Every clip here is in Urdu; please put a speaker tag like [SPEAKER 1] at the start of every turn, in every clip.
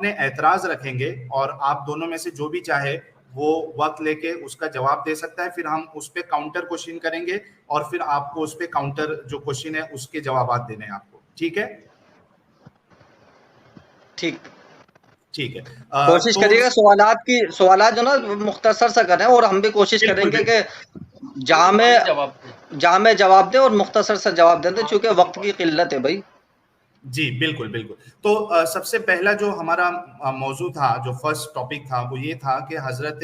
[SPEAKER 1] اپنے اعتراض رکھیں گے اور آپ دونوں میں سے جو بھی چاہے وہ وقت لے کے اس کا جواب دے سکتا ہے, پھر ہم اس پہ کاؤنٹر کوشچن کریں گے اور پھر آپ کو اس پہ کاؤنٹر جو کوشچن ہے اس کے جوابات دینے ہیں آپ کو. ٹھیک ہے؟ ٹھیک ہے.
[SPEAKER 2] کوشش کریے گا سوالات جو نا مختصر سا کریں, اور ہم بھی کوشش کریں گے کہ جامع جواب دیں اور مختصر سا جواب دیں, چونکہ وقت کی قلت ہے بھائی.
[SPEAKER 1] جی بالکل بالکل. تو سب سے پہلا جو ہمارا موضوع تھا, جو فرسٹ ٹاپک تھا, وہ یہ تھا کہ حضرت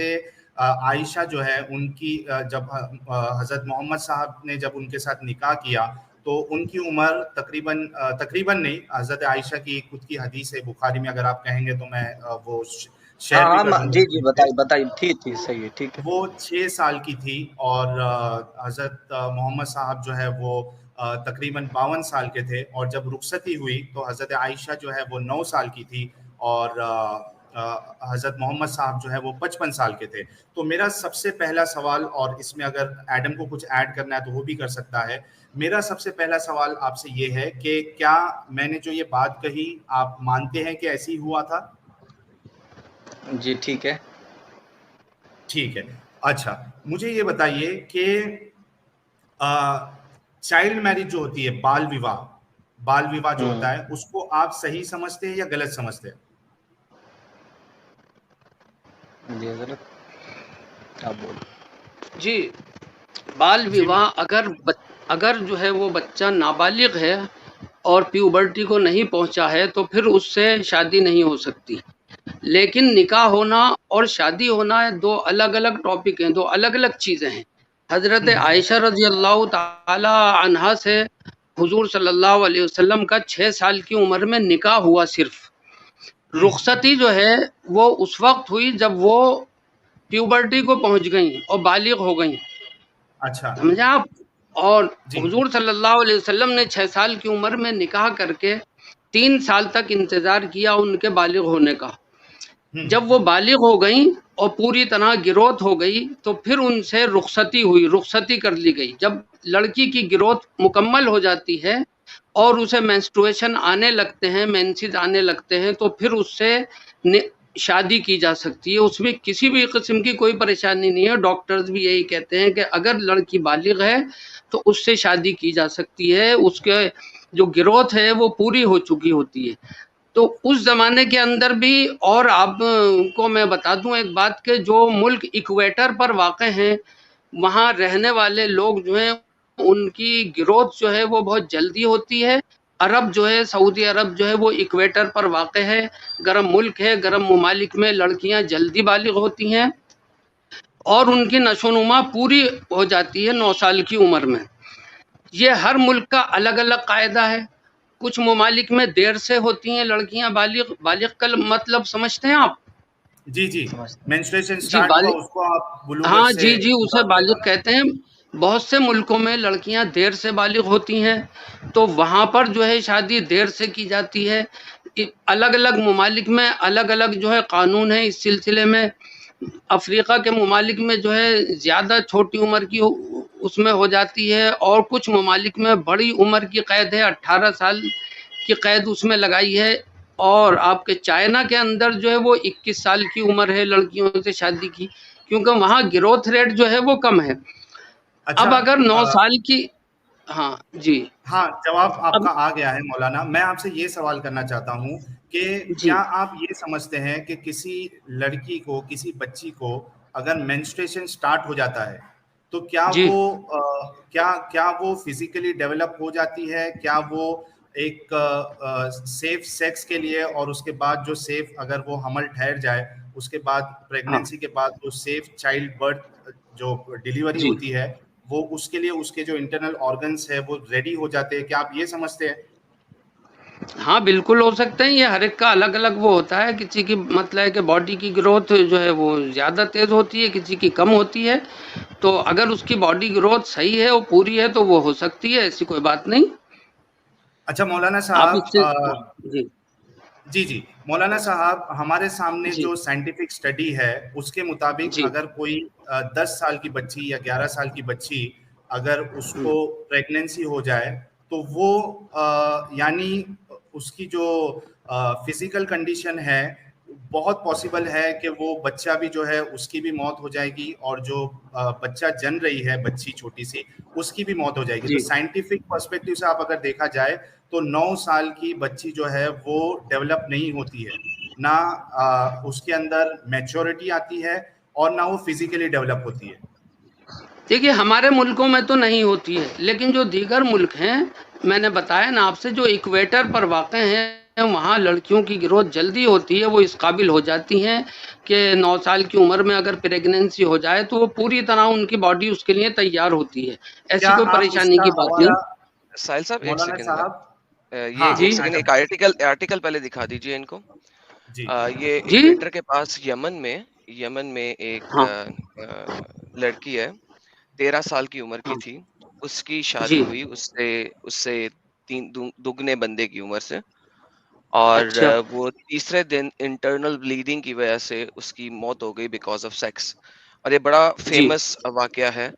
[SPEAKER 1] عائشہ جو ہے ان کی جب حضرت محمد صاحب نے جب ان کے ساتھ نکاح کیا تو ان کی عمر تقریباً نہیں, حضرت عائشہ کی خود کی حدیث ہے بخاری میں, اگر آپ کہیں گے تو میں وہ شیئر بھی کر دوں گا.
[SPEAKER 2] جی بتائیے تھی صحیح ہے, ٹھیک ہے.
[SPEAKER 1] وہ 6 سال کی تھی اور حضرت محمد صاحب جو ہے وہ تقریباً 52 سال کے تھے, اور جب رخصتی ہوئی تو حضرت عائشہ جو ہے وہ 9 سال کی تھی اور حضرت محمد صاحب جو ہے وہ 55 سال کے تھے. تو میرا سب سے پہلا سوال, اور اس میں اگر ایڈم کو کچھ ایڈ کرنا ہے تو وہ بھی کر سکتا ہے, میرا سب سے پہلا سوال آپ سے یہ ہے کہ کیا میں نے جو یہ بات کہی آپ مانتے ہیں کہ ایسی ہوا تھا؟
[SPEAKER 2] جی ٹھیک ہے.
[SPEAKER 1] ٹھیک ہے. اچھا مجھے یہ بتائیے کہ چائلڈ میرج جو ہوتی ہے, بال وواہ جو ہوتا ہے, اس کو آپ صحیح سمجھتے ہیں یا غلط سمجھتے ہیں؟
[SPEAKER 2] جی حضرت آپ بولیں.
[SPEAKER 3] جی بال وواہ اگر جو ہے وہ بچہ نابالغ ہے اور پیوبرٹی کو نہیں پہنچا ہے تو پھر اس سے شادی نہیں ہو سکتی. لیکن نکاح ہونا اور شادی ہونا دو الگ الگ ٹاپک ہیں, دو الگ الگ چیزیں ہیں. حضرت عائشہ رضی اللہ تعالی عنہا سے حضور صلی اللہ علیہ وسلم کا 6 سال کی عمر میں نکاح ہوا. صرف رخصتی جو ہے وہ اس وقت ہوئی جب وہ پیوبرٹی کو پہنچ گئیں اور بالغ ہو گئیں.
[SPEAKER 1] اچھا
[SPEAKER 3] سمجھا آپ؟ اور
[SPEAKER 1] جی
[SPEAKER 3] حضور صلی اللہ علیہ وسلم نے 6 سال کی عمر میں نکاح کر کے 3 سال تک انتظار کیا ان کے بالغ ہونے کا. جب وہ بالغ ہو گئیں اور پوری طرح گروتھ ہو گئی تو پھر ان سے رخصتی کر لی گئی. جب لڑکی کی گروتھ مکمل ہو جاتی ہے اور اسے مینسٹرویشن آنے لگتے ہیں, مینسز آنے لگتے ہیں, تو پھر اس سے شادی کی جا سکتی ہے. اس میں کسی بھی قسم کی کوئی پریشانی نہیں ہے. ڈاکٹرز بھی یہی کہتے ہیں کہ اگر لڑکی بالغ ہے تو اس سے شادی کی جا سکتی ہے, اس کے جو گروتھ ہے وہ پوری ہو چکی ہوتی ہے. تو اس زمانے کے اندر بھی, اور آپ کو میں بتا دوں ایک بات کہ جو ملک ایکویٹر پر واقع ہیں وہاں رہنے والے لوگ جو ہیں ان کی گروتھ جو ہے وہ بہت جلدی ہوتی ہے. عرب جو ہے, سعودی عرب جو ہے وہ ایکویٹر پر واقع ہے, گرم ملک ہے. گرم ممالک میں لڑکیاں جلدی بالغ ہوتی ہیں اور ان کی نشو و نما پوری ہو جاتی ہے 9 سال کی عمر میں. یہ ہر ملک کا الگ الگ قاعدہ ہے. کچھ ممالک میں دیر سے ہوتی ہیں لڑکیاں بالغ کا مطلب سمجھتے ہیں آپ؟
[SPEAKER 1] جی مینسٹریشن
[SPEAKER 3] جی
[SPEAKER 1] سٹارٹ ہوا اس کو آپ بلوغت
[SPEAKER 3] ہاں
[SPEAKER 1] سے
[SPEAKER 3] جی اسے بالغ کہتے ہیں. بہت سے ملکوں میں لڑکیاں دیر سے بالغ ہوتی ہیں تو وہاں پر جو ہے شادی دیر سے کی جاتی ہے. الگ الگ ممالک میں الگ الگ جو ہے قانون ہے اس سلسلے میں. افریقہ کے ممالک میں جو ہے زیادہ چھوٹی عمر کی اس میں ہو جاتی ہے, اور کچھ ممالک میں بڑی عمر کی قید ہے, 18 سال کی قید اس میں لگائی ہے. اور آپ کے چائنا کے اندر جو ہے وہ 21 سال کی عمر ہے لڑکیوں سے شادی کی, کیونکہ وہاں گروتھ ریٹ جو ہے وہ کم ہے.
[SPEAKER 1] اچھا
[SPEAKER 3] اب اگر 9 سال کی
[SPEAKER 1] ہاں جواب آپ کا آ گیا ہے مولانا. میں آپ سے یہ سوال کرنا چاہتا ہوں کہ
[SPEAKER 3] جی
[SPEAKER 1] کیا آپ یہ سمجھتے ہیں کہ کسی لڑکی کو, کسی بچی کو اگر مینسٹریشن سٹارٹ ہو جاتا ہے تو
[SPEAKER 3] جی
[SPEAKER 1] کیا وہ فزیکلی ڈیولپ ہو جاتی ہے؟ کیا وہ ایک سیف سیکس کے لیے, اور اس کے بعد جو سیف اگر وہ حمل ٹھہر جائے اس کے بعد
[SPEAKER 3] ہاں
[SPEAKER 1] پریگنینسی کے بعد وہ سیف چائلڈ برتھ جو ڈیلیوری
[SPEAKER 3] جی
[SPEAKER 1] ہوتی ہے وہ اس کے لیے اس کے جو انٹرنل آرگنس ہے وہ ریڈی ہو جاتے ہیں؟ کیا آپ یہ سمجھتے ہیں؟
[SPEAKER 3] ہاں بالکل ہو سکتے ہیں. یہ ہر ایک کا الگ الگ وہ ہوتا ہے. کسی کی مطلب ہے کہ باڈی کی گروتھ جو ہے وہ زیادہ تیز ہوتی ہے, کسی کی کم ہوتی ہے. تو اگر اس کی باڈی گروتھ صحیح ہے, وہ پوری ہے, تو وہ ہو سکتی ہے, ایسی کوئی بات نہیں.
[SPEAKER 1] اچھا مولانا
[SPEAKER 3] آپ اس سے
[SPEAKER 1] صاحب جی مولانا صاحب, ہمارے سامنے
[SPEAKER 3] جی
[SPEAKER 1] جو سائنٹیفک اسٹڈی ہے اس کے مطابق
[SPEAKER 3] جی
[SPEAKER 1] اگر کوئی 10 سال کی بچی یا 11 سال کی بچی اگر اس کو پریگنینسی ہو جائے تو وہ یعنی اس کی جو فزیکل کنڈیشن ہے بہت پاسبل ہے کہ وہ بچہ بھی جو ہے اس کی بھی موت ہو جائے گی, اور جو بچہ جن رہی ہے بچی چھوٹی سی اس کی بھی موت ہو جائے گی. تو سائنٹیفک پرسپیکٹو سے آپ اگر دیکھا جائے تو 9 سال کی بچی جو ہے وہ ڈیولپ نہیں ہوتی ہے, نہ اس کے اندر میچورٹی آتی ہے اور نہ وہ فزیکلی ڈیولپ ہوتی ہے.
[SPEAKER 3] دیکھیے ہمارے ملکوں میں تو نہیں ہوتی ہے, لیکن جو دیگر ملک ہیں, میں نے بتایا نا آپ سے, جو ایکویٹر پر واقع ہیں وہاں لڑکیوں کی گروتھ جلدی ہوتی ہے, وہ اس قابل ہو جاتی ہیں کہ 9 سال کی عمر میں اگر پریگننسی ہو جائے تو وہ پوری طرح ان کی باڈی اس کے لیے تیار ہوتی ہے, ایسی کوئی پریشانی کی بات نہیں.
[SPEAKER 4] ساحل صاحب ایک
[SPEAKER 1] مولانا
[SPEAKER 4] سیکنڈ,
[SPEAKER 1] صاحب
[SPEAKER 4] یہ ایک سیکنڈ, ایک آرٹیکل پہلے دکھا دیجئے ان کو. یہ
[SPEAKER 3] جی
[SPEAKER 4] ایکویٹر کے پاس یمن میں ایک
[SPEAKER 3] ہاں
[SPEAKER 4] لڑکی ہے, 13 سال کی عمر کی تھی, اس کی شادی
[SPEAKER 3] جی
[SPEAKER 4] ہوئی اس سے 3 دگنے بندے کی عمر سے, اور
[SPEAKER 3] اچھا
[SPEAKER 4] وہ تیسرے دن انٹرنل بلیڈنگ کی وجہ سے اس کی موت ہو گئی بیکاز آف سیکس. اور یہ بڑا
[SPEAKER 3] جی
[SPEAKER 4] فیمس واقعہ ہے,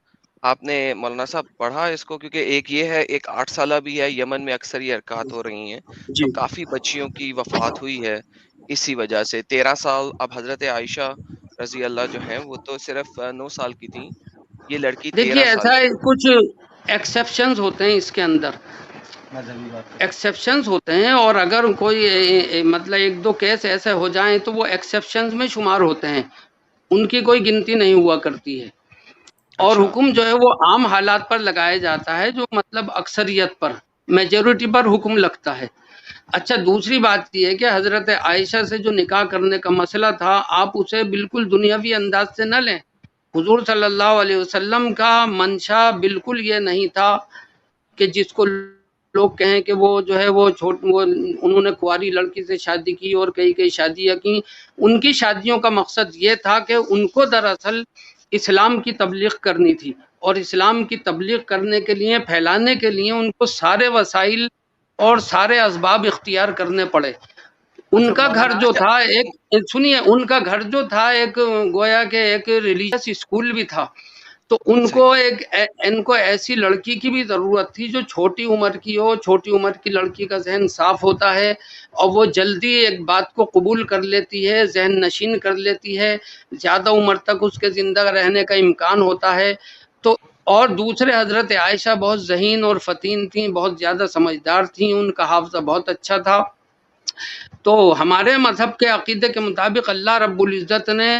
[SPEAKER 4] آپ نے مولانا صاحب پڑھا اس کو؟ کیونکہ ایک یہ ہے, ایک 8 سالہ بھی ہے, یمن میں اکثر یہ حرکات ہو رہی ہیں, تو
[SPEAKER 3] جی
[SPEAKER 4] کافی بچیوں کی وفات ہوئی ہے اسی وجہ سے. 13 سال, اب حضرت عائشہ رضی اللہ جو ہیں وہ تو صرف 9 سال کی تھیں, یہ لڑکی
[SPEAKER 3] دیکھیے
[SPEAKER 4] 13 سال
[SPEAKER 3] ایسا ہے,
[SPEAKER 4] کی.
[SPEAKER 3] کچھ ایکسیپشنز ہوتے ہیں اس کے اندر, ایکسیپشنز ہوتے ہیں, اور اگر کوئی مطلب 1-2 کیس ایسے ہو جائیں تو وہ ایکسیپشنز میں شمار ہوتے ہیں, ان کی کوئی گنتی نہیں ہوا کرتی ہے. اور
[SPEAKER 4] اچھا
[SPEAKER 3] حکم جو ہے وہ عام حالات پر لگایا جاتا ہے, جو مطلب اکثریت پر, میجورٹی پر حکم لگتا ہے. اچھا دوسری بات یہ ہے کہ حضرت عائشہ سے جو نکاح کرنے کا مسئلہ تھا, آپ اسے بالکل دنیاوی انداز سے نہ لیں. حضور صلی اللہ علیہ وسلم کا منشا بالکل یہ نہیں تھا کہ جس کو لوگ کہیں کہ وہ جو ہے وہ انہوں نے کنواری لڑکی سے شادی کی اور کئی شادیاں کی. ان کی شادیوں کا مقصد یہ تھا کہ ان کو دراصل اسلام کی تبلیغ کرنی تھی, اور اسلام کی تبلیغ کرنے کے لیے, پھیلانے کے لیے ان کو سارے وسائل اور سارے اسباب اختیار کرنے پڑے. ان کا گھر جو تھا سنیے, ان کا گھر جو تھا ایک گویا کہ ایک ریلیجس اسکول بھی تھا, تو ان کو ایسی لڑکی کی بھی ضرورت تھی جو چھوٹی عمر کی ہو. چھوٹی عمر کی لڑکی کا ذہن صاف ہوتا ہے اور وہ جلدی ایک بات کو قبول کر لیتی ہے, ذہن نشین کر لیتی ہے, زیادہ عمر تک اس کے زندہ رہنے کا امکان ہوتا ہے. تو اور دوسرے حضرت عائشہ بہت ذہین اور فطین تھیں, بہت زیادہ سمجھدار تھیں, ان کا حافظہ بہت اچھا تھا. تو ہمارے مذہب کے عقیدے کے مطابق اللہ رب العزت نے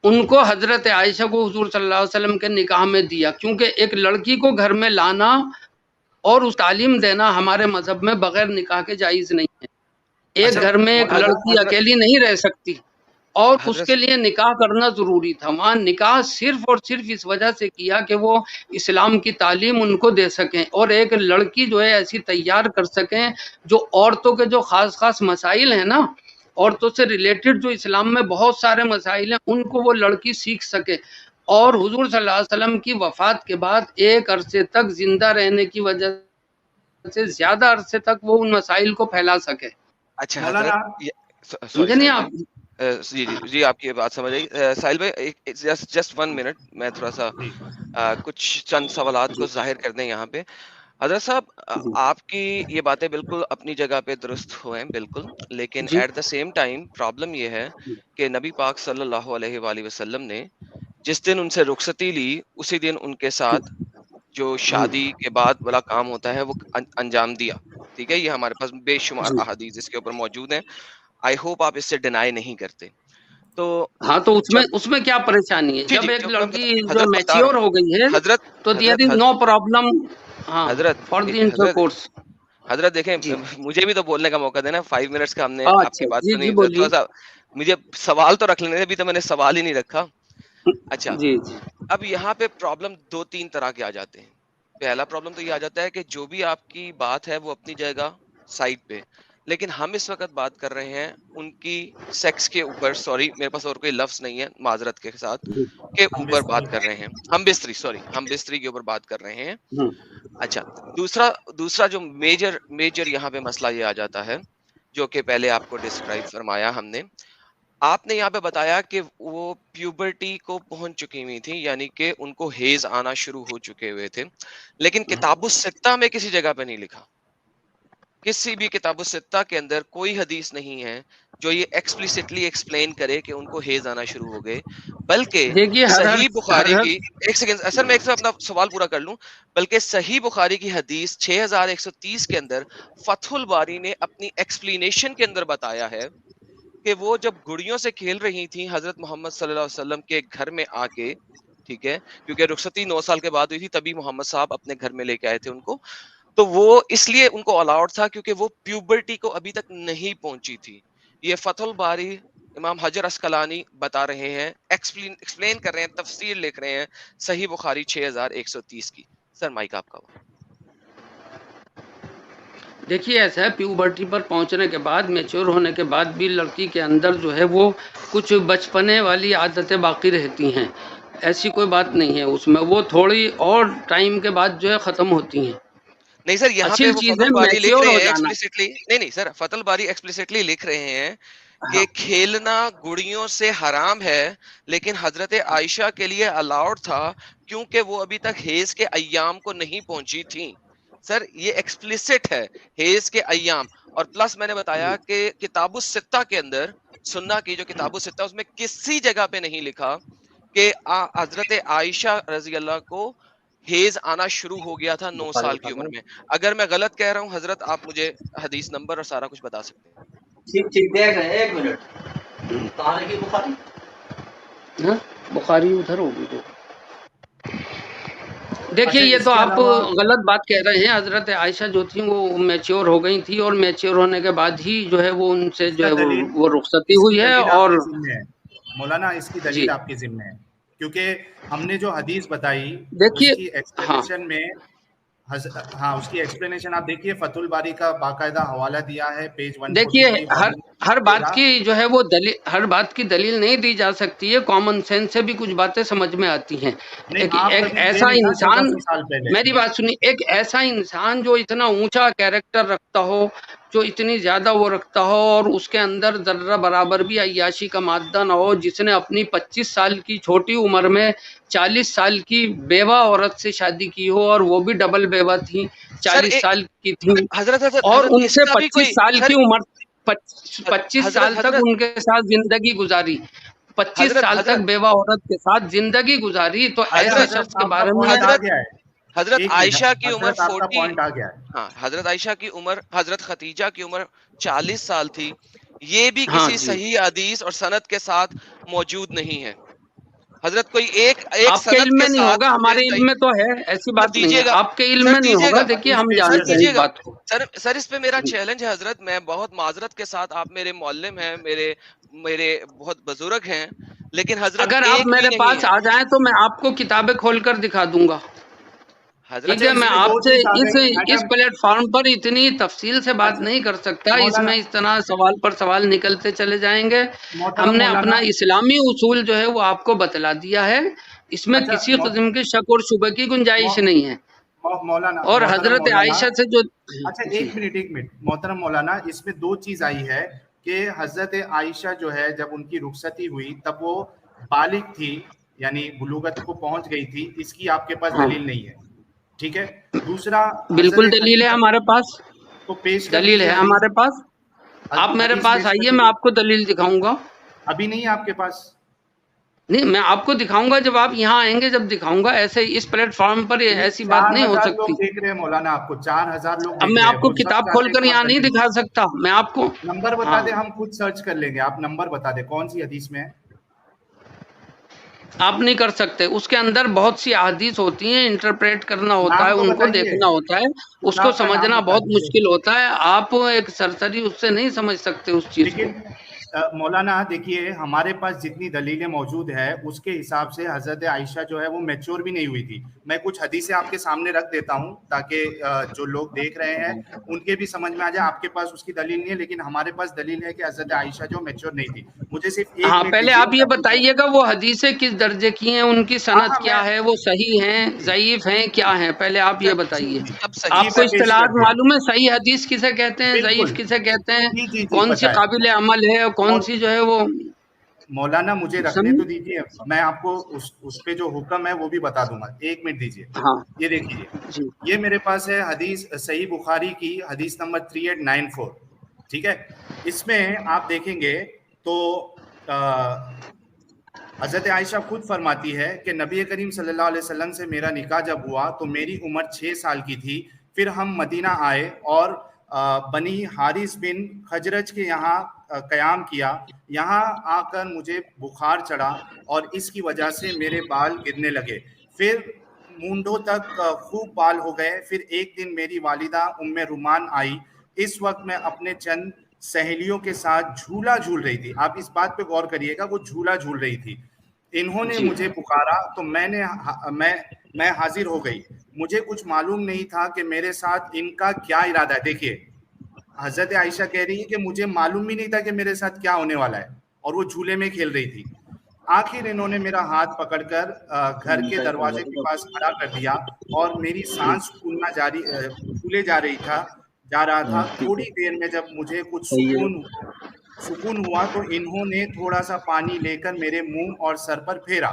[SPEAKER 3] ان کو, حضرت عائشہ کو, حضور صلی اللہ علیہ وسلم کے نکاح میں دیا, کیونکہ ایک لڑکی کو گھر میں لانا اور اس تعلیم دینا ہمارے مذہب میں بغیر نکاح کے جائز نہیں ہے. ایک گھر میں ایک لڑکی اکیلی نہیں رہ سکتی, اور اس کے لیے نکاح کرنا ضروری تھا. وہاں نکاح صرف اور صرف اس وجہ سے کیا کہ وہ اسلام کی تعلیم ان کو دے سکیں, اور ایک لڑکی جو ہے ایسی تیار کر سکیں جو عورتوں کے جو خاص مسائل ہیں نا, عورتوں سے ریلیٹڈ جو اسلام میں بہت سارے مسائل ہیں, ان کو وہ لڑکی سیکھ سکے. اور حضور صلی اللہ علیہ وسلم کی وفات کے بعد ایک عرصے تک زندہ رہنے کی وجہ سے زیادہ عرصے تک وہ ان مسائل کو پھیلا سکے.
[SPEAKER 4] اچھا
[SPEAKER 1] مولانا
[SPEAKER 3] سمجھے نہیں آپ؟
[SPEAKER 4] جی آپ کی بات سمجھ آئی. ساحل بھائی جسٹ 1 منٹ, میں تھوڑا سا کچھ چند سوالات کو ظاہر کر دیں یہاں پہ. حضرت صاحب, آپ کی یہ باتیں بالکل اپنی جگہ پہ درست ہوئے بالکل, لیکن
[SPEAKER 3] جی
[SPEAKER 4] at the same time problem یہ ہے کہ نبی پاک صلی اللہ علیہ وآلہ وسلم نے جس دن ان سے رخصتی لی, اسی دن ان کے ساتھ جو شادی کے بعد بڑا کام ہوتا ہے وہ انجام دیا. ٹھیک ہے, یہ ہمارے پاس بے شمار احادیث اس کے اوپر موجود ہیں. آئی ہوپ آپ اس سے ڈینائی نہیں کرتے. تو
[SPEAKER 3] ہاں, تو اس میں کیا پریشانی ہے؟ جب ایک لڑکی جو
[SPEAKER 4] حضرت بتا رہا
[SPEAKER 3] میچیور
[SPEAKER 4] ہوں,
[SPEAKER 3] ہو گئی ہے تو there is no problem for the intercourse.
[SPEAKER 4] حضرت دیکھیں, مجھے بھی تو بولنے کا موقع دینا. 5 منٹس کا ہم نے آپ کی
[SPEAKER 3] اچھا
[SPEAKER 4] بات
[SPEAKER 3] جی
[SPEAKER 4] سنی,
[SPEAKER 3] جی بولیے.
[SPEAKER 4] تھوڑا سا مجھے سوال تو رکھ لینے, ابھی تو میں نے سوال ہی نہیں رکھا. اچھا,
[SPEAKER 3] جی جی
[SPEAKER 4] اب یہاں پہ پرابلم 2-3 طرح کے آ جاتے ہیں. پہلا پرابلم تو یہ آ جاتا ہے کہ جو بھی آپ کی بات ہے وہ اپنی جائے گا سائڈ پہ, لیکن ہم اس وقت بات کر رہے ہیں ان کی سیکس کے اوپر. سوری, میرے پاس اور کوئی لفظ نہیں ہے معذرت کے ساتھ, کے اوپر بات کر رہے ہیں. ہم بستری کے اوپر بات کر رہے ہیں. اچھا, دوسرا جو میجر یہاں پہ مسئلہ یہ آ جاتا ہے, جو کہ پہلے آپ کو ڈسکرائب فرمایا ہم نے. آپ نے یہاں پہ بتایا کہ وہ پیوبرٹی کو پہنچ چکی ہوئی تھی, یعنی کہ ان کو ہیز آنا شروع ہو چکے ہوئے تھے, لیکن کتاب الستہ میں کسی جگہ پہ نہیں لکھا. کسی بھی کتاب الستہ کے اندر کوئی حدیث نہیں ہے جو یہ ایکسپلیسٹلی ایکسپلین کرے کہ ان کو ہیز آنا شروع ہو گئے، بلکہ
[SPEAKER 3] دیکھیے
[SPEAKER 4] صحیح بخاری کی ایک سیکنڈ اصل میں ایک اپنا سوال پورا کر لوں، بلکہ صحیح بخاری کی حدیث 6130 کے اندر فتح الباری نے اپنی ایکسپلینیشن کے اندر بتایا ہے کہ وہ جب گڑیوں سے کھیل رہی تھیں حضرت محمد صلی اللہ علیہ وسلم کے گھر میں آ کے، ٹھیک ہے، کیونکہ رخصتی 9 سال کے بعد ہوئی تھی، تبھی محمد صاحب اپنے گھر میں لے کے آئے تھے ان کو، تو وہ اس لیے ان کو الاؤڈ تھا کیونکہ وہ پیوبرٹی کو ابھی تک نہیں پہنچی تھی. یہ فتح الباری امام حجر اسقلانی بتا رہے ہیں، ایکسپلین کر رہے ہیں، تفسیر لکھ رہے ہیں صحیح بخاری 6130 کی. سر مائک آپ کا.
[SPEAKER 3] دیکھیے ایسا ہے، پیوبرٹی پر پہنچنے کے بعد، میچور ہونے کے بعد بھی لڑکی کے اندر جو ہے وہ کچھ بچپنے والی عادتیں باقی رہتی ہیں، ایسی کوئی بات نہیں ہے اس میں، وہ تھوڑی اور ٹائم کے بعد جو ہے ختم ہوتی ہیں.
[SPEAKER 4] نہیں سر، یہاں پہ
[SPEAKER 3] اصل
[SPEAKER 4] وہ
[SPEAKER 3] چیز
[SPEAKER 4] فتح
[SPEAKER 3] ہے
[SPEAKER 4] الباری لکھ
[SPEAKER 3] میچور
[SPEAKER 4] رہے
[SPEAKER 3] ہو
[SPEAKER 4] ہیں
[SPEAKER 3] جانا.
[SPEAKER 4] ایکسپلیسٹلی، نہیں سر، فتح الباری ایکسپلیسٹلی لکھ رہے ہیں کہ
[SPEAKER 3] ہاں
[SPEAKER 4] کھیلنا گڑیوں سے حرام ہے، لیکن حضرت عائشہ کے لیے الاؤڈ تھا کیونکہ وہ ابھی تک حیض کے ایام کو نہیں پہنچی تھیں. سر یہ ایکسپلیسٹ ہے، حیض کے ایام. اور پلس میں نے بتایا کہ کتاب الستہ کے اندر، سننا کی جو کتاب الستہ، اس میں کسی جگہ پہ نہیں لکھا کہ حضرت عائشہ رضی اللہ کو حیض آنا شروع ہو گیا تھا 9 سال کی عمر میں. اگر میں غلط کہہ رہا ہوں حضرت، آپ مجھے حدیث نمبر اور سارا کچھ بتا سکتے ہیں.
[SPEAKER 2] ٹھیک ٹھیک دیکھ رہے ہیں، ایک منٹ، کہاں رکھی بخاری؟
[SPEAKER 3] ہاں بخاری ادھر ہوگی تو. دیکھیے
[SPEAKER 1] اچھا
[SPEAKER 3] یہ
[SPEAKER 1] اس
[SPEAKER 3] تو
[SPEAKER 1] کے
[SPEAKER 3] آپ
[SPEAKER 1] علاوہ
[SPEAKER 3] غلط بات کہہ رہے ہیں. حضرت عائشہ جو تھیں وہ میچور ہو گئی تھی، اور میچور ہونے کے بعد ہی جو ہے وہ ان سے
[SPEAKER 1] اس
[SPEAKER 3] جو
[SPEAKER 1] کا
[SPEAKER 3] ہے
[SPEAKER 1] دلیل،
[SPEAKER 3] وہ رخصتی
[SPEAKER 1] اس کی
[SPEAKER 3] ہوئی ہے.
[SPEAKER 1] دلیل آپ
[SPEAKER 3] اور
[SPEAKER 1] کے ذمہ ہے مولانا، اس کی
[SPEAKER 3] جی
[SPEAKER 1] دلیل آپ کے ذمہ ہے، کیونکہ ہم نے جو حدیث بتائی اس
[SPEAKER 3] دیکھیے،
[SPEAKER 1] کی
[SPEAKER 3] ہاں
[SPEAKER 1] ایکسپلینیشن میں ہاں اس کی ایکسپلینیشن آپ دیکھیے، فتح الباری کا باقاعدہ حوالہ دیا ہے، پیج
[SPEAKER 3] دیکھیے
[SPEAKER 1] 143
[SPEAKER 3] ہر ہر بات کی جو ہے وہ دلیل، ہر بات کی دلیل نہیں دی جا سکتی ہے. کامن سینس سے بھی کچھ باتیں سمجھ میں آتی ہیں.
[SPEAKER 1] نہیں،
[SPEAKER 3] ایک
[SPEAKER 1] آپ
[SPEAKER 3] ایک
[SPEAKER 1] کبھی تھے
[SPEAKER 3] ایسا
[SPEAKER 1] نہیں نا
[SPEAKER 3] انسان،
[SPEAKER 1] 1400 سال پہلے.
[SPEAKER 3] میری بات سنیے، ایک ایسا انسان جو اتنا اونچا کیریکٹر رکھتا ہو، جو اتنی زیادہ وہ رکھتا ہو، اور اس کے اندر ذرہ برابر بھی عیاشی کا مادہ نہ ہو، جس نے اپنی 25 سال کی چھوٹی عمر میں 40 سال کی بیوہ عورت سے شادی کی ہو، اور وہ بھی ڈبل بیوہ تھی،
[SPEAKER 4] سر
[SPEAKER 3] 40 سال کی تھی،
[SPEAKER 4] حضرت حضرت
[SPEAKER 3] اور
[SPEAKER 4] حضرت
[SPEAKER 3] ان
[SPEAKER 4] اس
[SPEAKER 3] سے
[SPEAKER 4] کا بھی
[SPEAKER 3] 25
[SPEAKER 4] کوئی
[SPEAKER 3] سال
[SPEAKER 4] سر،
[SPEAKER 3] کی عمر، 25
[SPEAKER 4] حضرت
[SPEAKER 3] سال تک
[SPEAKER 4] حضرت
[SPEAKER 3] ان کے ساتھ زندگی گزاری، 25
[SPEAKER 4] حضرت
[SPEAKER 3] سال تک
[SPEAKER 4] حضرت
[SPEAKER 3] بیوہ عورت کے ساتھ زندگی گزاری، تو
[SPEAKER 1] اچھا
[SPEAKER 3] ایسے
[SPEAKER 4] حضرت
[SPEAKER 3] شخص
[SPEAKER 1] حضرت
[SPEAKER 3] کے
[SPEAKER 1] آپ کا
[SPEAKER 3] بارے میں
[SPEAKER 1] پوائنٹ آ
[SPEAKER 4] حضرت
[SPEAKER 1] گیا ہے،
[SPEAKER 4] حضرت
[SPEAKER 1] ایک منٹ
[SPEAKER 4] عائشہ کی عمر
[SPEAKER 1] حضرت، آپ کا
[SPEAKER 4] 40،
[SPEAKER 1] پوائنٹ آ گیا ہے.
[SPEAKER 4] ہاں حضرت عائشہ کی عمر، حضرت خدیجہ کی عمر 40 سال تھی. یہ بھی
[SPEAKER 3] ہاں
[SPEAKER 4] کسی
[SPEAKER 3] جی.
[SPEAKER 4] صحیح حدیث اور سند کے ساتھ موجود نہیں ہے. حضرت کوئی ایک
[SPEAKER 3] آپ کے
[SPEAKER 4] سند
[SPEAKER 3] علم
[SPEAKER 4] کے
[SPEAKER 3] میں نہیں
[SPEAKER 4] ساتھ
[SPEAKER 3] ہوگا،
[SPEAKER 4] مجھے
[SPEAKER 3] ہمارے علم
[SPEAKER 4] صحیح،
[SPEAKER 3] میں تو ہے، ایسی
[SPEAKER 4] سر
[SPEAKER 3] بات نہیں ہے.
[SPEAKER 4] دیجیے گا،
[SPEAKER 3] آپ کے علم
[SPEAKER 4] سر
[SPEAKER 3] میں نہیں
[SPEAKER 4] دیجیے
[SPEAKER 3] ہوگا،
[SPEAKER 4] گا،
[SPEAKER 1] اب
[SPEAKER 3] دیکھیے
[SPEAKER 1] اس
[SPEAKER 3] ہم
[SPEAKER 1] پہ
[SPEAKER 4] سر
[SPEAKER 3] جانتے ہیں اس
[SPEAKER 4] دیجیے گا،
[SPEAKER 3] بات کو.
[SPEAKER 4] سر اس پہ میرا چیلنج ہے حضرت، میں بہت معذرت کے ساتھ، آپ میرے معلم ہیں، میرے بہت بزرگ ہیں، لیکن حضرت
[SPEAKER 3] اگر آپ
[SPEAKER 4] ایک بھی
[SPEAKER 3] میرے
[SPEAKER 4] نہیں
[SPEAKER 3] پاس
[SPEAKER 4] ہے.
[SPEAKER 3] آ جائیں تو میں آپ کو کتابیں کھول کر دکھا دوں گا.
[SPEAKER 4] حضرت
[SPEAKER 3] ٹھیک
[SPEAKER 1] اچھا
[SPEAKER 3] ہے،
[SPEAKER 1] اس
[SPEAKER 3] میں
[SPEAKER 1] میں
[SPEAKER 3] آپ
[SPEAKER 1] دو
[SPEAKER 3] سے
[SPEAKER 1] چیز آ گئی
[SPEAKER 3] اس
[SPEAKER 1] میڈم.
[SPEAKER 3] پلیٹ فارم پر اتنی تفصیل سے بات
[SPEAKER 1] اچھا
[SPEAKER 3] نہیں کر سکتا، اس
[SPEAKER 1] مولانا،
[SPEAKER 3] میں اس طرح سوال پر سوال نکلتے چلے جائیں گے. ہم
[SPEAKER 1] محترم
[SPEAKER 3] نے
[SPEAKER 1] مولانا،
[SPEAKER 3] اپنا اسلامی اصول جو ہے وہ آپ کو بتلا دیا ہے، اس میں
[SPEAKER 1] اچھا
[SPEAKER 3] کسی قسم کی شک اور شبہ کی گنجائش نہیں ہے.
[SPEAKER 1] مولانا،
[SPEAKER 3] اور
[SPEAKER 1] محترم
[SPEAKER 3] حضرت
[SPEAKER 1] مولانا،
[SPEAKER 3] عائشہ سے جو،
[SPEAKER 1] اچھا
[SPEAKER 3] جی
[SPEAKER 1] ایک منٹ محترم مولانا، اس میں دو چیز آئی ہے کہ حضرت عائشہ جو ہے جب ان کی رخصتی ہوئی تب وہ بالغ تھی، یعنی بلوغت کو پہنچ گئی تھی، اس کی آپ کے پاس
[SPEAKER 3] ہاں
[SPEAKER 1] دلیل نہیں ہے، ٹھیک ہے. دوسرا،
[SPEAKER 3] بالکل
[SPEAKER 1] حضرت
[SPEAKER 3] دلیل ہے
[SPEAKER 1] خدیجہ
[SPEAKER 3] ہمارے پاس،
[SPEAKER 1] کو پیش کر
[SPEAKER 3] دلیل
[SPEAKER 1] دیجئے،
[SPEAKER 3] ہے
[SPEAKER 1] حدیث
[SPEAKER 3] ہمارے پاس. آپ میرے
[SPEAKER 1] حدیث
[SPEAKER 3] پاس
[SPEAKER 1] پیش کر
[SPEAKER 3] آئیے، میں
[SPEAKER 1] دیجئے.
[SPEAKER 3] آپ کو دلیل دکھاؤں گا.
[SPEAKER 1] ابھی نہیں ہے آپ کے پاس؟
[SPEAKER 3] نہیں، میں آپ کو دکھاؤں گا جب آپ یہاں آئیں گے، جب دکھاؤں گا. ایسے اس پلیٹ فارم پر ایسی بات نہیں ہو
[SPEAKER 1] 4000
[SPEAKER 3] سکتی.
[SPEAKER 1] لوگ دیکھ رہے ہیں مولانا، آپ کو 4000 لوگ
[SPEAKER 3] اب
[SPEAKER 1] دیکھ
[SPEAKER 3] میں
[SPEAKER 1] رہے ہیں،
[SPEAKER 3] آپ کو
[SPEAKER 1] وہ سب
[SPEAKER 3] کتاب کھول
[SPEAKER 1] چاہتے ہیں
[SPEAKER 3] کر
[SPEAKER 1] کہ آپ
[SPEAKER 3] یہاں نہیں
[SPEAKER 1] دلیل.
[SPEAKER 3] دکھا سکتا، میں آپ کو.
[SPEAKER 1] نمبر بتا
[SPEAKER 3] ہاں
[SPEAKER 1] دیں، ہم خود سرچ کر لیں گے، آپ نمبر بتا دیں کون سی حدیث میں ہے.
[SPEAKER 3] آپ نہیں کر سکتے، اس کے اندر بہت سی احادیث ہوتی ہیں، انٹرپریٹ کرنا ہوتا ہے،
[SPEAKER 1] نام تو
[SPEAKER 3] ان کو
[SPEAKER 1] بتائیے،
[SPEAKER 3] دیکھنا ہوتا ہے، اس کو
[SPEAKER 1] کتاب کا نام
[SPEAKER 3] سمجھنا
[SPEAKER 1] بتا
[SPEAKER 3] بہت
[SPEAKER 1] دیجیے.
[SPEAKER 3] مشکل ہوتا ہے. آپ ایک سرسری اس سے نہیں سمجھ سکتے اس چیز کو.
[SPEAKER 1] لیکن مولانا دیکھیے، ہمارے پاس جتنی دلیلیں موجود ہے اس کے حساب سے حضرت عائشہ جو ہے وہ میچور بھی نہیں ہوئی تھی. میں کچھ حدیثیں آپ کے سامنے رکھ دیتا ہوں تاکہ جو لوگ دیکھ رہے ہیں ان کے بھی سمجھ میں آ جائے. آپ کے پاس اس کی دلیل نہیں ہے، لیکن ہمارے پاس دلیل ہے کہ حضرت عائشہ جو میچور نہیں تھی. مجھے صرف ایک
[SPEAKER 3] ہاں
[SPEAKER 1] منٹ
[SPEAKER 3] پہلے
[SPEAKER 1] دیجیے
[SPEAKER 3] آپ یہ
[SPEAKER 1] تاکہ میں،
[SPEAKER 3] بتائیے گا وہ حدیثیں کس درجے کی ہیں، ان کی
[SPEAKER 1] ہاں
[SPEAKER 3] سند
[SPEAKER 1] ہاں میں،
[SPEAKER 3] کیا ہے، وہ صحیح ہیں، ضعیف ہیں، کیا ہیں، پہلے آپ یہ
[SPEAKER 1] جی
[SPEAKER 3] بتائیے.
[SPEAKER 1] جی
[SPEAKER 4] سب صحیح
[SPEAKER 1] جی
[SPEAKER 3] آپ کو
[SPEAKER 1] میں
[SPEAKER 4] سر.
[SPEAKER 1] پیش
[SPEAKER 3] اصطلاحات
[SPEAKER 1] کرتا ہوں.
[SPEAKER 3] معلوم ہے، صحیح حدیث کسے کہتے ہیں، ضعیف
[SPEAKER 1] بالکل،
[SPEAKER 3] کسے کہتے ہیں،
[SPEAKER 1] جی جی جی
[SPEAKER 3] کون سی
[SPEAKER 1] پتہ ہے.
[SPEAKER 3] قابل عمل ہے اور کون سی جو ہے وہ.
[SPEAKER 1] مولانا مجھے رکھنے
[SPEAKER 3] سمجھ،
[SPEAKER 1] تو دیجیے، میں آپ کو اس پہ جو حکم ہے وہ بھی بتا دوں گا. ایک منٹ دیجیے.
[SPEAKER 3] ہاں
[SPEAKER 1] یہ دیکھیے،
[SPEAKER 3] جی.
[SPEAKER 1] یہ میرے پاس ہے حدیث صحیح بخاری کی حدیث نمبر 3894. ٹھیک ہے. اس میں آپ دیکھیں گے تو حضرت عائشہ خود فرماتی ہے کہ نبی کریم صلی اللہ علیہ وسلم سے میرا نکاح جب ہوا تو میری عمر 6 سال کی تھی. پھر ہم مدینہ آئے اور بنی حارث بن خجرج کے یہاں قیام کیا. یہاں آ کر مجھے بخار چڑھا اور اس کی وجہ سے میرے بال گرنے لگے. پھر مونڈوں تک خوب بال ہو گئے. پھر ایک دن میری والدہ ام رومان آئی. اس وقت میں اپنے چند سہیلیوں کے ساتھ جھولا جھول رہی تھی. آپ اس بات پہ غور کریے گا, وہ جھولا جھول رہی تھی. انہوں نے مجھے پکارا تو میں حاضر ہو گئی. مجھے کچھ معلوم نہیں تھا کہ میرے ساتھ ان کا کیا ارادہ ہے. دیکھیے حضرت عائشہ کہہ رہی ہے کہ مجھے معلوم بھی نہیں تھا کہ میرے ساتھ کیا ہونے والا ہے, اور وہ جھولے میں کھیل رہی تھی. آخر انہوں نے میرا ہاتھ پکڑ کر گھر کے دروازے کے پاس کھڑا کر دیا اور میری سانس پھولے جا رہا تھا. تھوڑی دیر میں جب مجھے کچھ سکون ہوا تو انہوں نے تھوڑا سا پانی لے کر میرے منہ اور سر پر پھیرا.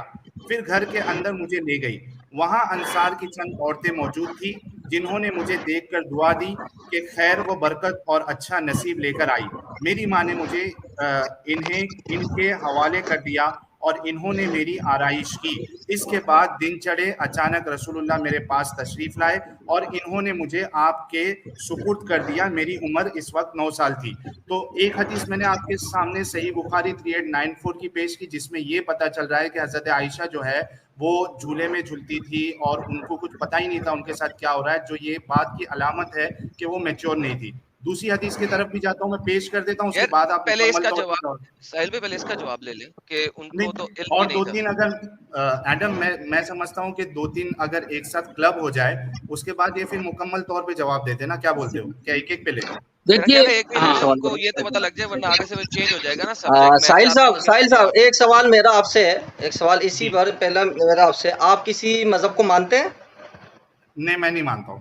[SPEAKER 1] پھر گھر کے اندر مجھے لے گئی. وہاں انصار کی چند عورتیں موجود تھیں جنہوں نے مجھے دیکھ کر دعا دی کہ خیر و برکت اور اچھا نصیب لے کر آئی. میری ماں نے مجھے ان کے حوالے کر دیا اور انہوں نے میری آرائش کی. اس کے بعد دن چڑھے. اچانک رسول اللہ میرے پاس تشریف لائے اور انہوں نے مجھے آپ کے سپرد کر دیا. میری عمر اس وقت 9 سال تھی. تو ایک حدیث میں نے آپ کے سامنے صحیح بخاری 3894 کی پیش کی, جس میں یہ پتہ چل رہا ہے کہ حضرت عائشہ جو ہے وہ جھولے میں جھولتی تھی اور ان کو کچھ پتہ ہی نہیں تھا ان کے ساتھ کیا ہو رہا ہے, جو یہ بات کی علامت ہے کہ وہ میچور نہیں تھی. دوسری حدیث کی طرف بھی جاتا ہوں, میں پیش کر دیتا ہوں, اس کے بعد آپ
[SPEAKER 4] پہلے اس کا جواب ساحل بھائی پہلے اس کا جواب لے لیں کہ ان کو تو علم
[SPEAKER 1] اور
[SPEAKER 4] ہی نہیں
[SPEAKER 1] 2-3 اگر ایڈم میں سمجھتا ہوں کہ 2-3 اگر ایک ساتھ کلب ہو جائے اس کے بعد یہ پھر مکمل طور پہ جواب دیتے نا. کیا بولتے ہو, کیا ایک ایک پہ لے؟
[SPEAKER 3] دیکھیے
[SPEAKER 4] ان کو یہ تو پتہ لگ جائے ورنہ آگے سے وہ چینج ہو جائے گا نا
[SPEAKER 2] ساحل صاحب ایک سوال میرا آپ سے ہے, ایک سوال اسی پر پہلا میرا آپ سے, آپ کسی مذہب کو مانتے ہیں؟
[SPEAKER 1] نہیں, میں نہیں مانتا ہوں.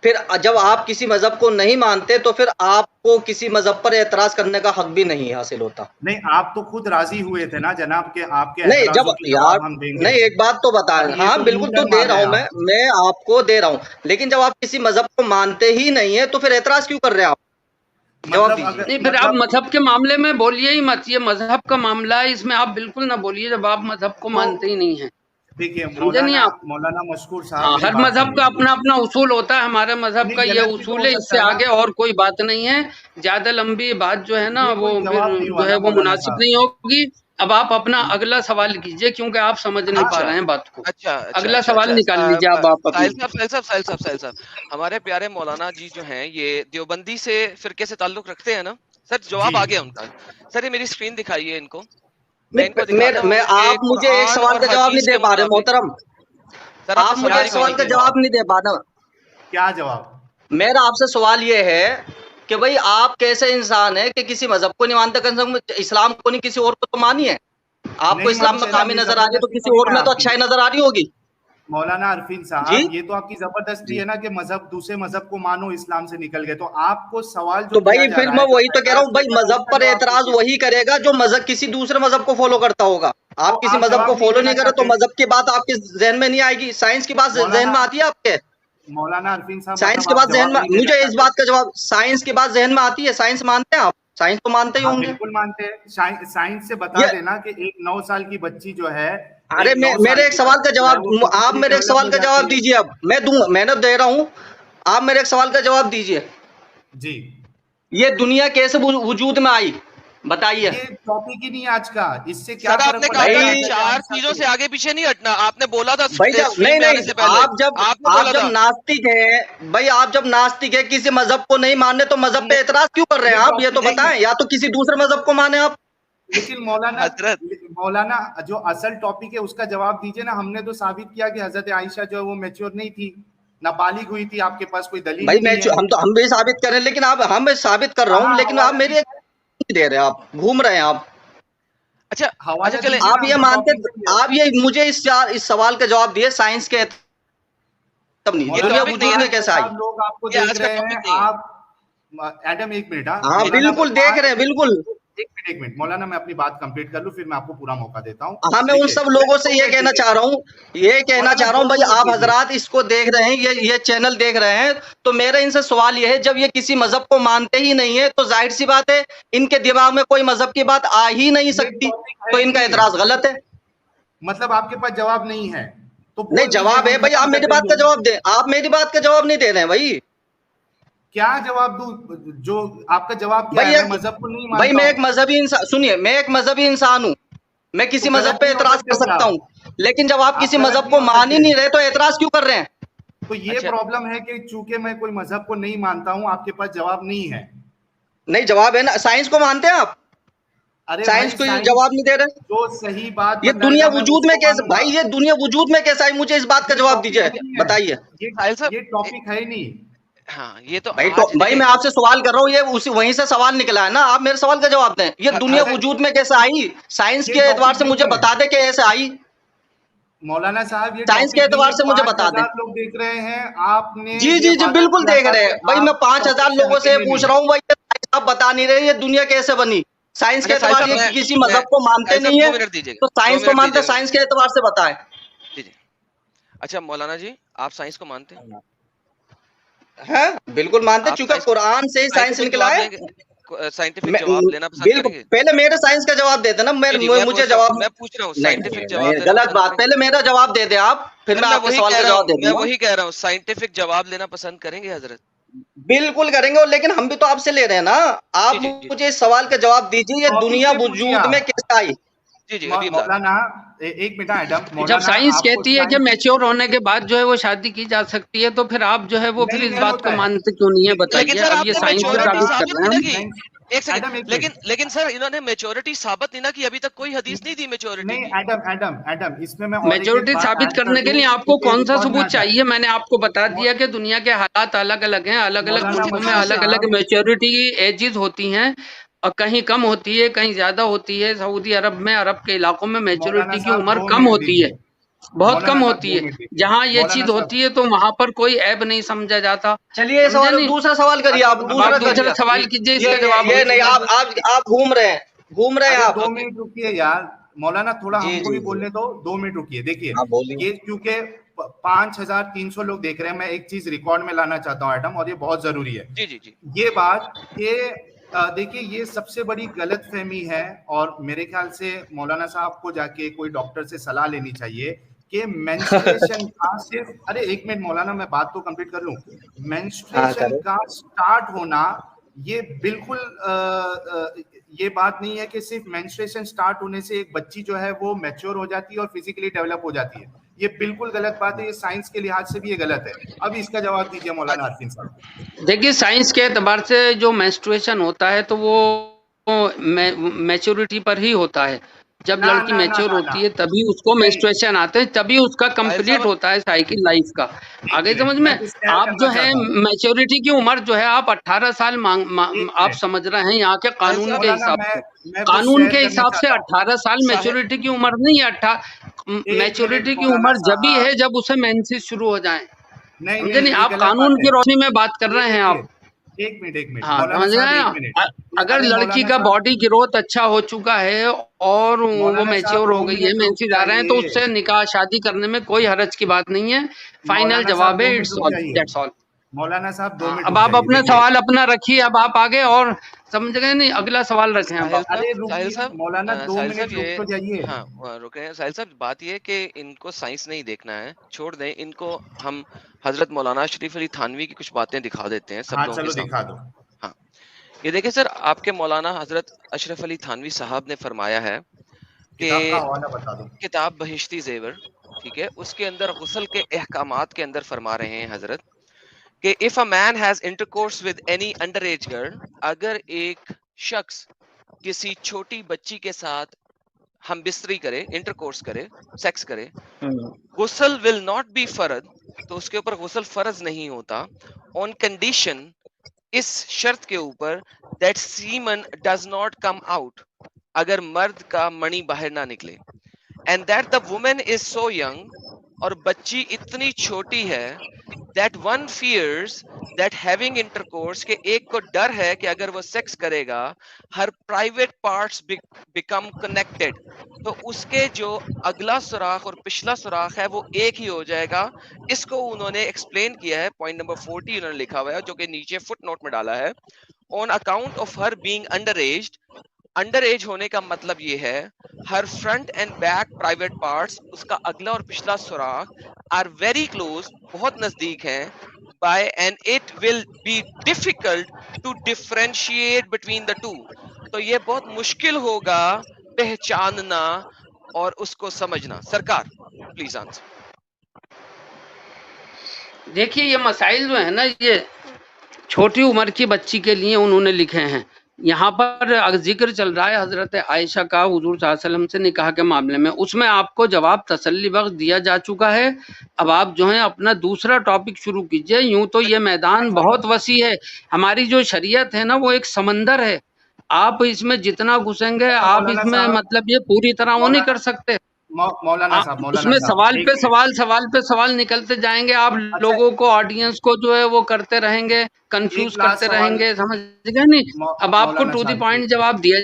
[SPEAKER 2] پھر جب آپ کسی مذہب کو نہیں مانتے تو پھر آپ کو کسی مذہب پر اعتراض کرنے کا حق بھی نہیں حاصل ہوتا.
[SPEAKER 1] نہیں, آپ تو خود راضی ہوئے تھے نا جناب کہ آپ کے
[SPEAKER 2] نہیں, جب یار
[SPEAKER 1] ہم دیں گے.
[SPEAKER 2] نہیں, ایک بات تو بتائیں. ہاں بالکل, تو دے رہا ہوں میں آپ کو دے رہا ہوں, لیکن جب آپ کسی مذہب کو مانتے ہی نہیں ہیں تو پھر اعتراض کیوں کر رہے ہیں آپ؟ جواب دیجیے.
[SPEAKER 3] نہیں, پھر آپ مذہب کے معاملے میں بولیے ہی مت. یہ مذہب کا معاملہ ہے, اس میں آپ بالکل نہ بولیے جب آپ مذہب کو مانتے ہی نہیں ہیں.
[SPEAKER 1] دیکھیے
[SPEAKER 3] مولانا
[SPEAKER 1] مشکور صاحب,
[SPEAKER 3] ہر مذہب کا اپنا اپنا اصول ہوتا ہے. ہمارے مذہب کا یہ اصول ہے, اس سے آگے اور کوئی بات نہیں ہے. زیادہ لمبی بات جو ہے نا وہ جو ہے وہ مناسب نہیں ہوگی. اب آپ اپنا اگلا سوال کیجئے کیونکہ آپ سمجھ نہیں پا رہے ہیں بات کو. اگلا سوال نکال لیجیے آپ.
[SPEAKER 4] ساحل صاحب ہمارے پیارے مولانا جی جو ہیں یہ دیوبندی سے فرقے سے تعلق رکھتے ہیں نا سر؟ جواب آ گیا ان کا. سر یہ میری اسکرین دکھائیے ان کو.
[SPEAKER 2] میں آپ مجھے ایک سوال کا جواب نہیں دے پا رہے محترم. آپ مجھے ایک سوال کا جواب نہیں دے پا رہے.
[SPEAKER 1] کیا جواب؟
[SPEAKER 2] میرا آپ سے سوال یہ ہے کہ بھئی آپ کیسے انسان ہے کہ کسی مذہب کو نہیں مانتے, اسلام کو نہیں کسی اور کو تو مانی ہے. آپ کو اسلام میں خامی نظر آ رہی ہے تو کسی اور میں تو اچھائی نظر آ رہی ہوگی.
[SPEAKER 1] مولانا عرفین صاحب یہ تو آپ کی زبردستی ہے نا کہ مذہب دوسرے مذہب کو مانو, اسلام سے نکل گئے. تو آپ کو سوال جو
[SPEAKER 2] تو بھائی پھر میں وہی تو کہہ رہا ہوں, بھائی مذہب پر اعتراض وہی کرے گا جو مذہب کسی دوسرے مذہب کو فالو کرتا ہوگا. آپ کسی مذہب کو فالو نہیں کرے تو مذہب کی بات آپ کے ذہن میں نہیں آئے گی. سائنس کی بات ذہن میں آتی ہے آپ کے؟
[SPEAKER 1] مولانا عرفین صاحب
[SPEAKER 2] سائنس کی بات ذہن میں, مجھے اس بات کا جواب, سائنس کی بات ذہن میں آتی ہے؟ سائنس مانتے ہیں آپ؟ سائنس تو مانتے ہی ہوں گے.
[SPEAKER 1] بالکل مانتے ہیں. سائنس سے بتا دینا کہ ایک 9 سال کی بچی جو ہے,
[SPEAKER 2] ارے میرے ایک سوال کا جواب, آپ میرے ایک سوال کا جواب دیجیے. اب میں دوں, میں نے دے رہا ہوں, آپ میرے ایک سوال کا جواب دیجیے.
[SPEAKER 1] جی,
[SPEAKER 2] یہ دنیا کیسے وجود میں آئی بتائیے.
[SPEAKER 1] یہ ٹاپک ہی نہیں آج کا, اس سے کیا
[SPEAKER 4] آپ نے کہا 4 چیزوں سے آگے پیچھے نہیں ہٹنا. آپ نے بولا تھا
[SPEAKER 2] نہیں, آپ جب ناستک ہیں بھائی, آپ جب ناستک ہے کسی مذہب کو نہیں ماننے تو مذہب پہ اعتراض کیوں کر رہے ہیں آپ؟ یہ تو بتائیں, یا تو کسی دوسرے مذہب کو مانے آپ.
[SPEAKER 1] لیکن مولانا جو اصل ٹاپک ہے اس کا جواب دیجئے نا. ہم نے تو ثابت کیا کہ حضرت عائشہ جو ہے وہ میچور نہیں تھی, نابالغ ہوئی تھی. آپ کے پاس کوئی دلیل
[SPEAKER 2] نہیں ہے؟ ہم بھی ثابت کریں, لیکن ہم ثابت کر رہا ہوں, لیکن آپ میری دے رہے ہیں, آپ گھوم رہے ہیں آپ.
[SPEAKER 4] اچھا
[SPEAKER 2] آپ یہ مانتے, آپ یہ مجھے اس سوال کا جواب دیے سائنس کے تب نہیں, دنیا وجود میں کیسے آئی؟
[SPEAKER 1] لوگ آپ کو دیکھ رہے ہیں. آپ ایڈم ایک منٹ,
[SPEAKER 2] ہاں بالکل دیکھ رہے ہیں, بالکل
[SPEAKER 1] ایک منٹ مولانا میں اپنی بات کمپلیٹ کر لوں پھر میں آپ کو پورا موقع دیتا ہوں.
[SPEAKER 2] ہاں میں ان سب لوگوں سے یہ کہنا چاہ رہا ہوں بھائی آپ حضرات اس کو دیکھ رہے ہیں, یہ چینل دیکھ رہے ہیں, تو میرا ان سے سوال یہ ہے جب یہ کسی مذہب کو مانتے ہی نہیں ہے تو ظاہر سی بات ہے ان کے دماغ میں کوئی مذہب کی بات آ ہی نہیں سکتی, تو ان کا اعتراض غلط ہے.
[SPEAKER 1] مطلب آپ کے پاس جواب نہیں ہے تو
[SPEAKER 2] نہیں جواب ہے بھائی, آپ میری بات کا جواب دیں, آپ میری بات کا جواب نہیں دے رہے ہیں بھائی.
[SPEAKER 1] کیا جواب دوں؟ جو آپ کا جواب کیا ہے؟ میں مذہب کو نہیں مانتا
[SPEAKER 2] بھائی میں ایک مذہبی انسان, سنیے میں ایک مذہبی انسان ہوں, میں کسی مذہب پہ اعتراض کر سکتا ہوں, لیکن جب آپ کسی مذہب کو مان ہی نہیں رہے تو اعتراض کیوں کر رہے ہیں؟
[SPEAKER 1] تو یہ پرابلم ہے کہ چونکہ میں کوئی مذہب کو نہیں مانتا ہوں آپ کے پاس جواب نہیں ہے.
[SPEAKER 2] نہیں جواب ہے نا, سائنس کو مانتے ہیں آپ؟ سائنس کو جواب نہیں دے رہے.
[SPEAKER 1] جو صحیح بات
[SPEAKER 2] یہ دنیا وجود میں کیسے بھائی, یہ دنیا وجود میں کیسا ہے, مجھے اس بات کا جواب دیجیے, بتائیے.
[SPEAKER 1] یہ ٹاپک ہے نہیں.
[SPEAKER 4] ہاں یہ تو
[SPEAKER 2] بھائی میں آپ سے سوال کر رہا ہوں, یہ وہیں سے سوال نکلا ہے نا, آپ میرے سوال کا جواب دیں. یہ دنیا وجود میں کیسے آئی, سائنس کے اعتبار سے مجھے بتا دیں کہ ایسے آئی.
[SPEAKER 1] مولانا صاحب یہ
[SPEAKER 2] سائنس کے اعتبار سے مجھے بتا دیں.
[SPEAKER 1] لوگ دیکھ رہے ہیں آپ نے,
[SPEAKER 2] جی جی جی بالکل دیکھ رہے ہیں بھائی, میں 5000 لوگوں سے پوچھ رہا ہوں بھائی, آپ بتا نہیں رہے یہ دنیا کیسے بنی. سائنس کے اعتبار سے کسی مذہب کو مانتے نہیں ہے تو سائنس کو مانتے, سائنس کے اعتبار سے بتائیں.
[SPEAKER 4] جی جی اچھا مولانا جی آپ سائنس کو مانتے ہیں؟
[SPEAKER 2] ہاں بالکل مانتے, چونکہ قرآن سے ہی سائنس نکلا ہے.
[SPEAKER 4] سائنٹیفک جواب لینا پسند کریں گے؟
[SPEAKER 2] پہلے میرے سائنس کا جواب دے دیں نا, مجھے جواب,
[SPEAKER 4] میں پوچھ رہا ہوں سائنٹیفک جواب لینا
[SPEAKER 2] غلط بات, پہلے میرا جواب دے دیں آپ, پھر میں آپ کے سوال کا جواب دے دوں.
[SPEAKER 4] میں وہی کہہ رہا ہوں سائنٹیفک جواب لینا پسند کریں گے حضرت؟
[SPEAKER 2] بالکل کریں گے, لیکن ہم بھی تو آپ سے لے رہے ہیں نا, آپ مجھے اس سوال کا جواب دیجیے یہ دنیا وجود میں کیسے آئی.
[SPEAKER 4] جی جی
[SPEAKER 1] مولانا ایک منٹ ایڈم,
[SPEAKER 3] جب سائنس کہتی ہے کہ میچور ہونے کے بعد جو ہے وہ شادی کی جا سکتی ہے تو پھر آپ جو ہے وہ پھر اس بات کو مانتے کیوں نہیں ہے بتائیے. اب یہ سائنس سے ثابت کر رہے ہیں.
[SPEAKER 4] ایک سیکنڈ, لیکن سر انہوں نے میچورٹی ثابت نہیں نہ کی, ابھی تک کوئی حدیث نہیں دی میچورٹی.
[SPEAKER 1] ایڈم اس میں
[SPEAKER 3] میچورٹی ثابت کرنے کے لیے آپ کو کون سا ثبوت چاہیے؟ میں نے آپ کو بتا دیا کہ دنیا کے حالات الگ الگ ہیں, الگ الگ ملکوں میں الگ الگ میچورٹی ایجز ہوتی ہیں, اور کہیں کم ہوتی ہے کہیں زیادہ ہوتی ہے. سعودی عرب میں, عرب کے علاقوں میں میچورٹی کی عمر کم ہوتی ہے, بہت کم ہوتی ہے. جہاں یہ چیز ہوتی ہے تو وہاں پر کوئی عیب نہیں سمجھا جاتا.
[SPEAKER 2] چلیے دوسرا سوال کریے آپ,
[SPEAKER 3] دوسرا سوال کیجیے, اس کا جواب
[SPEAKER 2] نہیں. آپ گھوم رہے ہیں آپ.
[SPEAKER 1] 2 منٹ رکیے یار مولانا, تھوڑا ہم کو بھی بولنے دو, 2 منٹ رکیے. دیکھیے یہ کیونکہ 5300 لوگ دیکھ رہے ہیں, میں ایک چیز ریکارڈ میں لانا چاہتا ہوں ایڈم, اور یہ بہت ضروری ہے.
[SPEAKER 4] جی جی جی
[SPEAKER 1] یہ بات کہ دیکھیے یہ سب سے بڑی غلط فہمی ہے, اور میرے خیال سے مولانا صاحب کو جا کے کوئی ڈاکٹر سے صلاح لینی چاہیے کہ مینسٹریشن کا صرف, ارے ایک منٹ مولانا میں بات تو کمپلیٹ کر لوں. مینسٹریشن کا سٹارٹ ہونا یہ بالکل یہ بات نہیں ہے کہ صرف مینسٹریشن سٹارٹ ہونے سے ایک بچی جو ہے وہ میچور ہو جاتی ہے اور فزیکلی ڈیولپ ہو جاتی ہے. یہ بالکل غلط بات ہے, یہ سائنس کے لحاظ سے بھی یہ غلط ہے. اب اس کا جواب دیجیے مولانا عارفین صاحب.
[SPEAKER 3] دیکھیے سائنس کے اعتبار سے جو مینسٹریشن ہوتا ہے تو وہ میچورٹی پر ہی ہوتا ہے. جب لڑکی میچور ہوتی ہے تبھی اس کو مینسٹریشن آتے ہیں, تبھی اس کا کمپلیٹ ہوتا ہے سائیکل لائف کا. آگے سمجھ میں آپ جو ہے میچورٹی کی عمر جو ہے آپ 18 سال آپ سمجھ رہے ہیں یہاں کے قانون کے حساب سے, قانون کے حساب سے 18 سال میچورٹی کی عمر نہیں ہے. میچورٹی کی عمر جب ہی ہے جب اسے مینسز شروع ہو جائیں. نہیں آپ قانون کی روشنی میں بات کر رہے ہیں آپ.
[SPEAKER 1] ایک منٹ
[SPEAKER 3] ہاں سمجھ گئے نا, اگر لڑکی کا باڈی گروتھ اچھا ہو چکا ہے اور وہ میچور ہو گئی ہے, مینسز آ رہے ہیں, تو اس سے نکاح شادی کرنے میں کوئی حرج کی بات نہیں ہے. فائنل جواب ہے دیٹس آل.
[SPEAKER 1] مولانا صاحب 2 منٹ,
[SPEAKER 3] اب آپ اپنا سوال اپنا رکھیے, اب آپ آگے اور سمجھ گئے نہیں, اگلا سوال رکھیں.
[SPEAKER 4] ساحل صاحب
[SPEAKER 1] مولانا 2 منٹ رک تو جائیے.
[SPEAKER 4] ہاں رکے ہیں ساحل صاحب. بات یہ ہے کہ ان کو سائنس نہیں دیکھنا ہے, چھوڑ دیں ان کو. ہم حضرت مولانا شریف علی تھانوی کی کچھ باتیں دکھا دیتے ہیں سب لوگوں کے سامنے. ہاں یہ دیکھیں سر, آپ کے مولانا حضرت اشرف علی تھانوی صاحب نے فرمایا ہے کہ کتاب بہشتی زیور, ٹھیک ہے, اس کے اندر غسل کے احکامات کے اندر فرما رہے ہیں حضرت کہ if a man has intercourse with any underage girl, اگر ایک شخص کسی چھوٹی بچی کے ساتھ ہم بستری کرے, انٹرکورس کرے, سیکس کرے, غسل will not be فرض, تو اس کے اوپر غسل فرض نہیں ہوتا, on condition, اس شرط کے اوپر that semen does not come out, اگر مرد کا منی باہر نہ نکلے, and that the woman is so young, اور بچی اتنی چھوٹی ہے that one fears that having intercourse کہ ایک کو ڈر ہے کہ اگر وہ سیکس کرے گا her private parts become connected, تو اس کے جو اگلا سوراخ اور پچھلا سوراخ ہے وہ ایک ہی ہو جائے گا. اس کو انہوں نے ایکسپلین کیا ہے, پوائنٹ نمبر 40 انہوں نے لکھا ہوا ہے جو کہ نیچے فٹ نوٹ میں ڈالا ہے. on account of her being underaged, underage ہونے کا مطلب یہ ہے her front and back private parts, اس کا اگلا اور پچھلا سوراخ آر ویری کلوز, بہت نزدیک ہیں, by and it will be difficult to differentiate between the two, تو یہ بہت مشکل ہوگا پہچاننا اور اس کو سمجھنا. سرکار پلیز آنسر.
[SPEAKER 3] دیکھیے یہ مسائل جو ہیں نا یہ چھوٹی عمر کی بچی کے لیے انہوں نے لکھے ہیں. یہاں پر ذکر چل رہا ہے حضرت عائشہ کا حضور صلی اللہ علیہ وسلم سے نکاح کے معاملے میں, اس میں آپ کو جواب تسلی بخش دیا جا چکا ہے. اب آپ جو ہیں اپنا دوسرا ٹاپک شروع کیجئے. یوں تو یہ میدان بہت وسیع ہے, ہماری جو شریعت ہے نا وہ ایک سمندر ہے, آپ اس میں جتنا گھسیں گے آپ اس میں مطلب یہ پوری طرح وہ نہیں کر سکتے.
[SPEAKER 1] مولانا صاحب,
[SPEAKER 3] اس میں سوال پہ سوال نکلتے جائیں گے, آپ لوگوں کو آڈینس کو جو ہے وہ کرتے رہیں گے, کنفیوز کرتے رہیں گے, سمجھ گئے نہیں. اب آپ کو ٹو دی پوائنٹ جواب دیا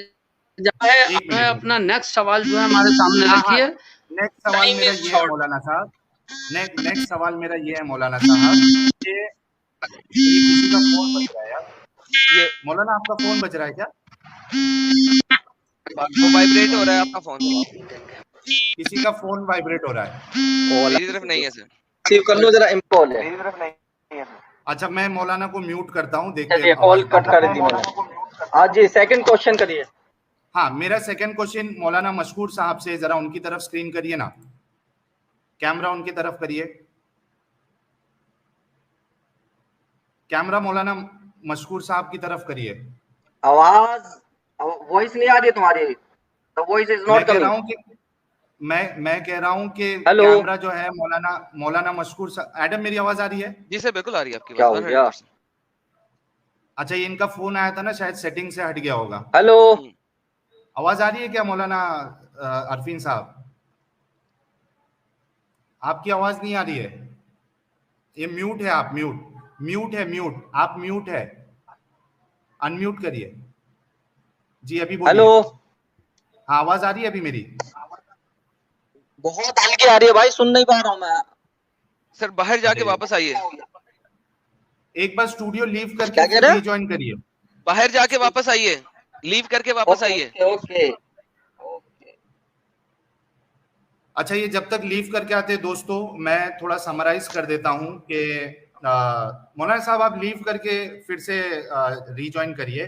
[SPEAKER 3] جائے. اپنا نیکسٹ سوال جو ہے ہمارے سامنے رکھیے.
[SPEAKER 1] نیکسٹ سوال میرا یہ ہے مولانا صاحب, نیکسٹ سوال میرا یہ ہے مولانا صاحب کہ کسی کا فون بج رہا ہے یار, مولانا آپ کا فون بج رہا ہے کیا؟
[SPEAKER 4] وہ وائبریٹ ہو رہا ہے آپ کا فون,
[SPEAKER 1] کسی کا فون وائبریٹ ہو رہا ہے.
[SPEAKER 4] میری طرف نہیں ہے سر,
[SPEAKER 2] ریسیو کر لو ذرا, امپول ہے.
[SPEAKER 1] اچھا میں مولانا کو میوٹ کرتا ہوں, دیکھیے
[SPEAKER 2] کال کٹ کر دی مولانا. آج جی سیکنڈ کوشچن کریے.
[SPEAKER 1] ہاں میرا سیکنڈ کوشچن مولانا مشکور صاحب سے, ذرا ان کی طرف اسکرین کریے نا, کیمرہ ان کی طرف کریے, کیمرہ مولانا مشکور صاحب کی طرف کریے.
[SPEAKER 2] آواز وائس نہیں آ رہی ہے تمہاری, the voice is not coming.
[SPEAKER 1] میں کہہ رہا ہوں کہ کیمرہ جو ہے مولانا مشکور صاحب. ایڈم میری آواز آ رہی ہے؟
[SPEAKER 4] جی سر بالکل آ رہی ہے آپ کی آواز.
[SPEAKER 1] اچھا یہ ان کا فون آیا تھا نا, شاید سیٹنگ سے ہٹ گیا ہوگا.
[SPEAKER 2] ہیلو,
[SPEAKER 1] آواز آ رہی ہے کیا مولانا عرفین صاحب؟ آپ کی آواز نہیں آ رہی ہے, یہ میوٹ ہے, آپ میوٹ ہے, آپ میوٹ ہے, ان میوٹ کریے. جی ابھی بولیے.
[SPEAKER 2] ہیلو,
[SPEAKER 1] ہاں آواز آ رہی ہے ابھی میری؟
[SPEAKER 2] بہت ہلکی آ رہی ہے بھائی, سن نہیں پا رہا ہوں میں.
[SPEAKER 4] سر باہر جا کے واپس آئیے,
[SPEAKER 1] ایک بار اسٹوڈیو لیو کر کے ری جوائن کریے.
[SPEAKER 4] باہر جا کے واپس آئیے, لیو کر کے واپس آئیے.
[SPEAKER 2] اوکے.
[SPEAKER 1] اچھا یہ جب تک لیو کر کے آتے دوستو, میں تھوڑا سمرائز کر دیتا ہوں کہ مولانا صاحب آپ لیو کر کے پھر سے ری جوائن کریے.